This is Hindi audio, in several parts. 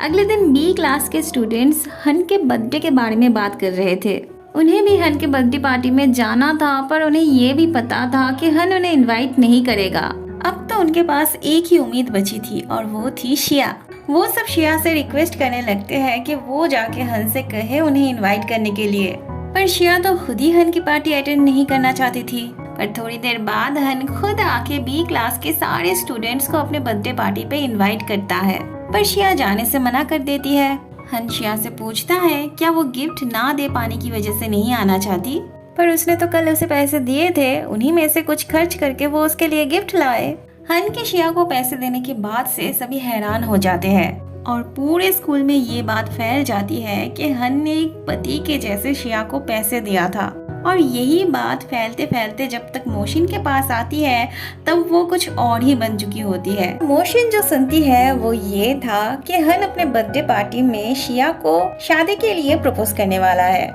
अगले दिन बी क्लास के स्टूडेंट्स हन के बर्थडे के बारे में बात कर रहे थे। उन्हें भी हन के बर्थडे पार्टी में जाना था, पर उन्हें ये भी पता था कि हन उन्हें इनवाइट नहीं करेगा। अब तो उनके पास एक ही उम्मीद बची थी और वो थी शिया। वो सब शिया से रिक्वेस्ट करने लगते हैं कि वो जाके हन से कहे उन्हें इनवाइट करने के लिए, पर शिया तो खुद ही हन की पार्टी अटेंड नहीं करना चाहती थी। पर थोड़ी देर बाद हन खुद आके बी क्लास के सारे स्टूडेंट्स को अपने बर्थडे पार्टी पे इनवाइट करता है, पर शिया जाने से मना कर देती है। हन शिया से पूछता है क्या वो गिफ्ट ना दे पाने की वजह से नहीं आना चाहती, पर उसने तो कल उसे पैसे दिए थे, उन्हीं में से कुछ खर्च करके वो उसके लिए गिफ्ट लाए। हन के शिया को पैसे देने के बाद से सभी हैरान हो जाते हैं और पूरे स्कूल में ये बात फैल जाती है कि हन ने एक पति के जैसे शिया को पैसे दिया था। और यही बात फैलते फैलते जब तक मोशिन के पास आती है तब वो कुछ और ही बन चुकी होती है। मोशिन जो सुनती है वो ये था कि हन अपने बर्थडे पार्टी में शिया को शादी के लिए प्रपोज करने वाला है।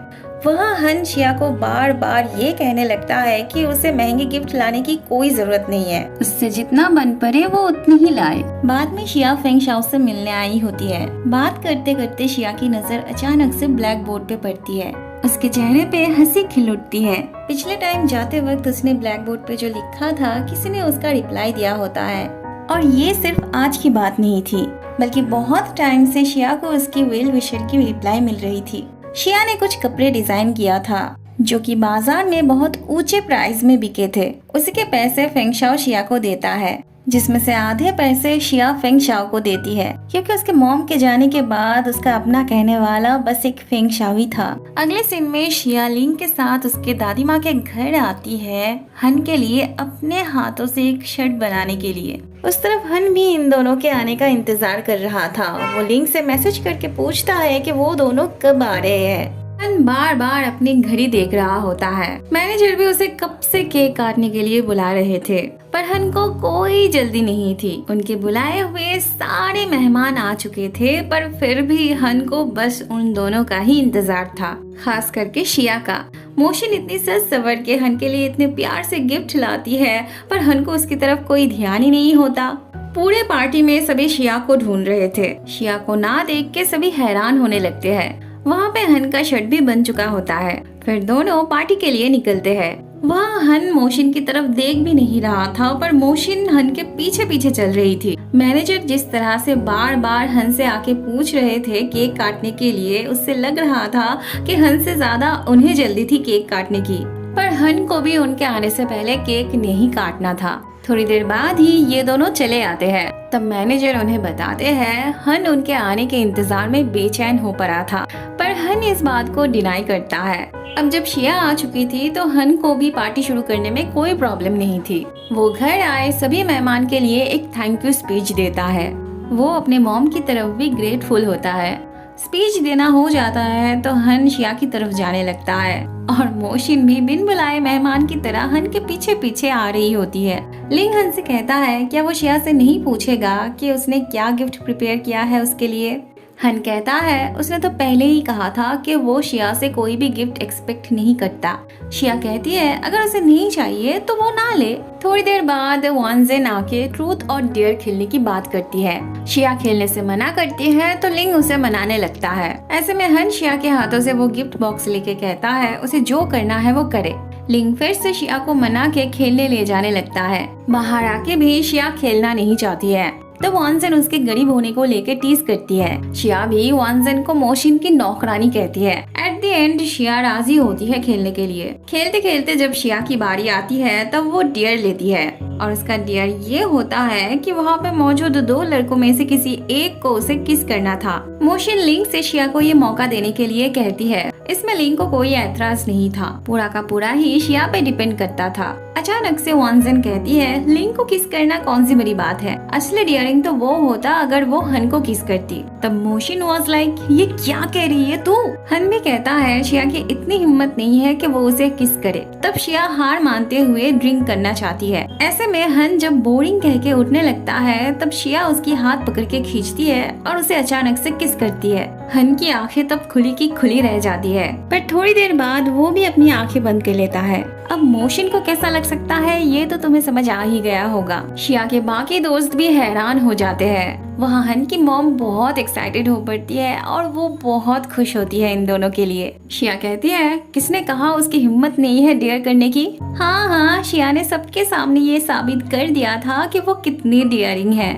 वहाँ हन शिया को बार बार ये कहने लगता है कि उसे महंगे गिफ्ट लाने की कोई जरूरत नहीं है, उससे जितना बन पड़े वो उतनी ही लाए। बाद में शिया फेंग शाओ से मिलने आई होती है। बात करते करते शिया की नजर अचानक से ब्लैक बोर्ड पे पड़ती है। उसके चेहरे पे हंसी खिल उठती है। पिछले टाइम जाते वक्त उसने ब्लैक बोर्ड पे जो लिखा था किसी ने उसका रिप्लाई दिया होता है। और ये सिर्फ आज की बात नहीं थी, बल्कि बहुत टाइम से शिया को उसकी वेल विशर की रिप्लाई मिल रही थी। शिया ने कुछ कपड़े डिजाइन किया था जो कि बाजार में बहुत ऊंचे प्राइस में बिके थे। उसके पैसे फेंग शाओ शिया को देता है, जिसमें से आधे पैसे शिया फेंग शाओ को देती है, क्योंकि उसके मॉम के जाने के बाद उसका अपना कहने वाला बस एक फेंग शाओ ही था। अगले सीन में शिया लिंग के साथ उसके दादी माँ के घर आती है हन के लिए अपने हाथों से एक शर्ट बनाने के लिए। उस तरफ हन भी इन दोनों के आने का इंतजार कर रहा था। वो लिंग से मैसेज करके पूछता है कि वो दोनों कब आ रहे हैं। हन बार बार अपनी घड़ी देख रहा होता है। मैनेजर भी उसे कब से केक काटने के लिए बुला रहे थे, पर हन को कोई जल्दी नहीं थी। उनके बुलाए हुए सारे मेहमान आ चुके थे, पर फिर भी हन को बस उन दोनों का ही इंतजार था, खास करके शिया का। मोशिन इतनी सज सवर के हन के लिए इतने प्यार से गिफ्ट लाती है, पर हन को उसकी तरफ कोई ध्यान ही नहीं होता। पूरे पार्टी में सभी शिया को ढूंढ रहे थे। शिया को ना देख के सभी हैरान होने लगते हैं। वहाँ पे हन का शर्ट भी बन चुका होता है। फिर दोनों पार्टी के लिए निकलते हैं। वहाँ हन मोशिन की तरफ देख भी नहीं रहा था, पर मोशिन हन के पीछे पीछे चल रही थी। मैनेजर जिस तरह से बार बार हन से आके पूछ रहे थे केक काटने के लिए, उससे लग रहा था कि हन से ज्यादा उन्हें जल्दी थी केक काटने की। पर हन को भी उनके आने से पहले केक नहीं काटना था। थोड़ी देर बाद ही ये दोनों चले आते हैं। तब मैनेजर उन्हें बताते हैं हन उनके आने के इंतजार में बेचैन हो पड़ा था, पर हन इस बात को डिनाई करता है। अब जब शिया आ चुकी थी तो हन को भी पार्टी शुरू करने में कोई प्रॉब्लम नहीं थी। वो घर आए सभी मेहमान के लिए एक थैंक यू स्पीच देता है। वो अपने मॉम की तरफ भी ग्रेटफुल होता है। स्पीच देना हो जाता है तो हन शिया की तरफ जाने लगता है और मोशिन भी बिन बुलाए मेहमान की तरह हन के पीछे पीछे आ रही होती है। लिंग हन से कहता है क्या वो शिया से नहीं पूछेगा कि उसने क्या गिफ्ट प्रिपेयर किया है उसके लिए। हन कहता है उसने तो पहले ही कहा था कि वो शिया से कोई भी गिफ्ट एक्सपेक्ट नहीं करता। शिया कहती है अगर उसे नहीं चाहिए तो वो ना ले। थोड़ी देर बाद वानजेन आके ट्रूथ और डेयर खेलने की बात करती है। शिया खेलने से मना करती है तो लिंग उसे मनाने लगता है। ऐसे में हन शिया के हाथों से वो गिफ्ट बॉक्स लेके कहता है उसे जो करना है वो करे। लिंग फिर से शिया को मना के खेलने ले जाने लगता है। बाहर आके भी शिया खेलना नहीं चाहती है तो वानजेन उसके गरीब होने को लेकर टीज करती है। शिया भी वानजेन को मोशिन की नौकरानी कहती है। एट द एंड शिया राजी होती है खेलने के लिए। खेलते खेलते जब शिया की बारी आती है तब वो डियर लेती है और उसका डियर ये होता है कि वहाँ पे मौजूद दो लड़कों में से किसी एक को उसे किस करना था। मोशिन लिंग से शिया को ये मौका देने के लिए कहती है। इसमें लिंग को कोई ऐतराज नहीं था, पूरा का पूरा ही शिया पे डिपेंड करता था। अचानक से वानजेन कहती है लिंग को किस करना कौन सी बड़ी बात है, असली डियरिंग तो वो होता अगर वो हन को किस करती। तब मोशिन वाज लाइक ये क्या कह रही है तू। हन भी कहता है शिया की इतनी हिम्मत नहीं है कि वो उसे किस करे। तब शिया हार मानते हुए ड्रिंक करना चाहती है। ऐसे में हन जब बोरिंग कह के उठने लगता है तब शिया उसकी हाथ पकड़ के खींचती है और उसे अचानक से किस करती है। हन की आंखें तब खुली की खुली रह जाती है, पर थोड़ी देर बाद वो भी अपनी आंखें बंद कर लेता है। अब मोशन को कैसा लग सकता है ये तो तुम्हें समझ आ ही गया होगा। शिया के बाकी दोस्त भी हैरान हो जाते हैं। वहाँ हन की मॉम बहुत एक्साइटेड हो पड़ती है और वो बहुत खुश होती है इन दोनों के लिए। शिया कहती है, किसने कहा उसकी हिम्मत नहीं है डेयर करने की? हाँ हाँ, शिया ने सबके सामने ये साबित कर दिया था कि वो कितनी डेयरिंग है।